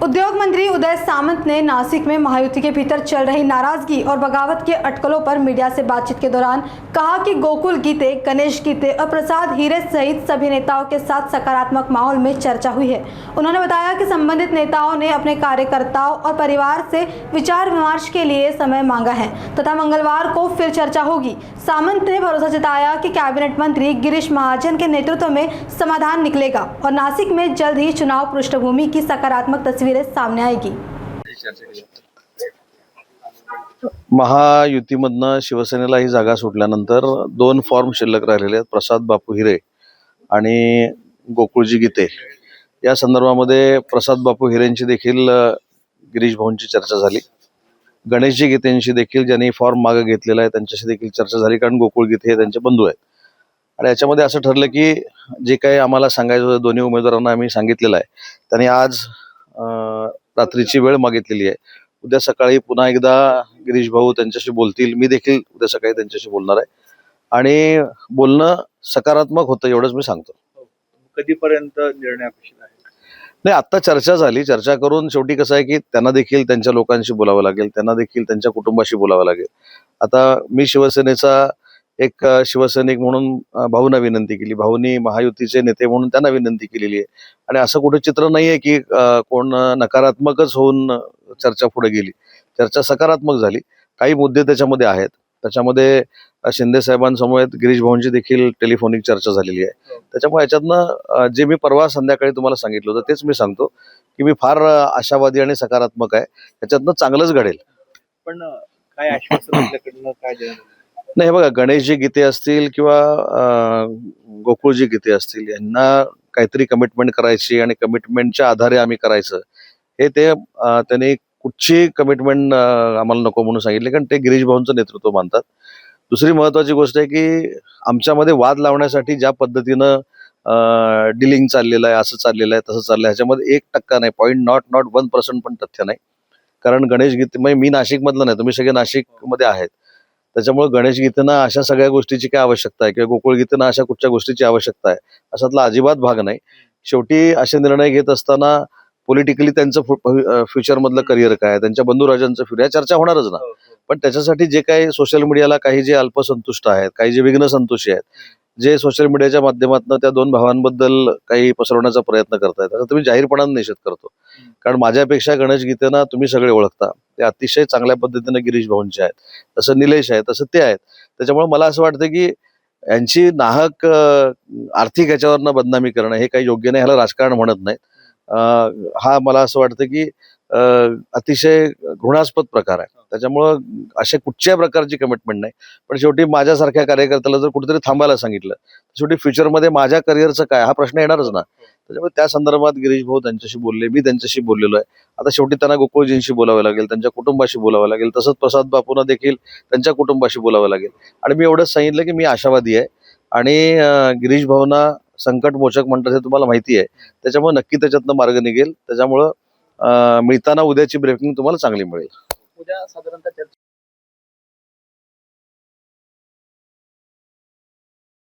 उद्योग मंत्री उदय सामंत ने नासिक में महायुति के भीतर चल रही नाराजगी और बगावत के अटकलों पर मीडिया से बातचीत के दौरान कहा कि गोकुल गीते, गणेश गीते और प्रसाद हीरे सहित सभी नेताओं के साथ सकारात्मक माहौल में चर्चा हुई है। उन्होंने बताया कि संबंधित नेताओं ने अपने कार्यकर्ताओं और परिवार से विचार विमर्श के लिए समय मांगा है तथा मंगलवार को फिर चर्चा होगी। सामंत ने भरोसा जताया कि कैबिनेट मंत्री गिरीश महाजन के नेतृत्व में समाधान निकलेगा और नासिक में जल्द ही चुनाव पृष्ठभूमि की सकारात्मक तस्वीरें सामने आएगी। महायुतीमधनं शिवसेनेला ही जागा सुटल्यानंतर दोन फॉर्म शिल्लक राहिलेले आहेत, प्रसाद बापू हिरे आणि गोकुळजी गीते। या संदर्भामध्ये प्रसाद बापू हिरेंची देखील गिरीश भाऊंची चर्चा झाली। गणेशजी गीतेंशी देखील ज्यांनी फॉर्म मागे घेतलेला आहे त्यांच्याशी देखील चर्चा झाली, कारण गोकुळ गीते हे त्यांचे बंधू आहेत। आणि याच्यामध्ये असं ठरलं की जे काही आम्हाला सांगायचं होतं दोन्ही उमेदवारांना आम्ही सांगितलेलं आहे। त्यांनी आज रात्रीची वेळ मागितलेली आहे। उद्या सकाळी पुन्हा एकदा गिरीश भाऊ त्यांच्याशी बोलतील, मी देखील उद्या सकाळी त्यांच्याशी बोलणार आहे आणि बोलणं सकारात्मक होतं एवढंच मी सांगतो। कधीपर्यंत निर्णय अपेक्षित आहे? नाही, आता चर्चा झाली, चर्चा करून शेवटी कसं आहे की त्यांना देखील त्यांच्या लोकांशी बोलावं लागेल, त्यांना देखील त्यांच्या कुटुंबाशी बोलावं लागेल। आता मी शिवसेनेचा एक शिवसैनिक म्हणून भाऊंना विनंती केली, भाऊंनी महायुतीचे नेते म्हणून त्यांना विनंती केलेली आहे आणि असं कुठे चित्र नाहीये की कोण नकारात्मकच होऊन चर्चा पुढे गेली। चर्चा सकारात्मक झाली, काही मुद्दे त्याच्यामध्ये आहेत। त्याच्यामध्ये शिंदे साहेबांसमवेत गिरीश भाऊंची देखील टेलिफोनिक चर्चा झालेली आहे। त्याच्यामुळे याच्यातनं जे मी परवा संध्याकाळी तुम्हाला सांगितलं होतं तेच मी सांगतो की मी फार आशावादी आणि सकारात्मक आहे, त्याच्यातनं चांगलंच घडेल। पण काय आश्वासन आपल्याकडनं काय देणार? नाही, बघा, गणेशजी गीते असतील किंवा गोकुळजी गीते असतील, यांना काहीतरी कमिटमेंट करायची आणि कमिटमेंटच्या आधारे आम्ही करायचं, हे त्यांनी कुठची कमिटमेंट आम्हाला नको म्हणून सांगितले, कारण ते गिरीश भाऊंचं नेतृत्व मानतात। दुसरी महत्वाची गोष्ट आहे की आमच्यामध्ये वाद लावण्यासाठी ज्या पद्धतीनं डिलिंग चाललेलं आहे, असं चाललेलं आहे, तसं चाललंय, ह्याच्यामध्ये 1% नाही, 0.01% पण तथ्य नाही। कारण गणेश गीते म्हणजे मी नाशिकमधलं नाही, तुम्ही सगळे नाशिकमध्ये आहेत, त्याच्यामुळे गणेश गीतेना अशा सगळ्या गोष्टीची काय आवश्यकता आहे किंवा गोकुळ गीतेना अशा कुठच्या गोष्टीची आवश्यकता आहे असातला अजिबात भाग नाही। शेवटी असे निर्णय घेत असताना पॉलिटिकली त्यांचं फ्युचर मधलं करिअर काय, त्यांच्या बंधुराजांचं फ्युचर, या चर्चा होणारच ना। पण त्याच्यासाठी जे काही सोशल मीडियाला काही जे अल्पसंतुष्ट आहेत, काही जे विघ्न संतोषी आहेत, जे सोशल मीडियाच्या माध्यमातून त्या दोन भावांबद्दल काही पसरवण्याचा प्रयत्न करतायत, आता तुम्ही जाहीरपणाने निषेध करतो। कारण माझ्यापेक्षा गणेश गीतेना तुम्ही सगळे ओळखता, ते अतिशय चांगल्या पद्धतीने गिरीश भाऊंचे आहेत, तसं निलेश आहे, तसं ते आहेत। त्याच्यामुळे मला असं वाटतं की यांची नाहक आर्थिक ह्याच्यावरनं बदनामी करणं हे काही योग्य नाही, ह्याला राजकारण म्हणत नाहीत। हा मला असं वाटतं की अतिशय घृणास्पद प्रकार आहे। त्याच्यामुळं अशा कुठच्याही प्रकारची कमिटमेंट नाही। पण शेवटी माझ्यासारख्या कार्यकर्त्याला जर कुठेतरी थांबायला सांगितलं, शेवटी फ्युचरमध्ये माझ्या करिअरचं काय हा प्रश्न येणारच ना। त्याच्यामुळे त्या संदर्भात गिरीश भाऊ त्यांच्याशी बोलले, मी त्यांच्याशी बोललेलो आहे। आता शेवटी त्यांना गोकुळजींशी बोलावं लागेल, त्यांच्या कुटुंबाशी बोलावं लागेल, तसंच प्रसाद बापूंना देखील त्यांच्या कुटुंबाशी बोलावं लागेल। आणि मी एवढंच सांगितलं की मी आशावादी आहे आणि गिरीश भाऊंना संकटमोचक म्हणतात हे तुम्हाला माहिती आहे, त्याच्यामुळे नक्की त्याच्यातनं मार्ग निघेल। त्याच्यामुळं मिळताना उद्याची ब्रेकिंग तुम्हाला चांगली मिळेल। उद्या साधारणतः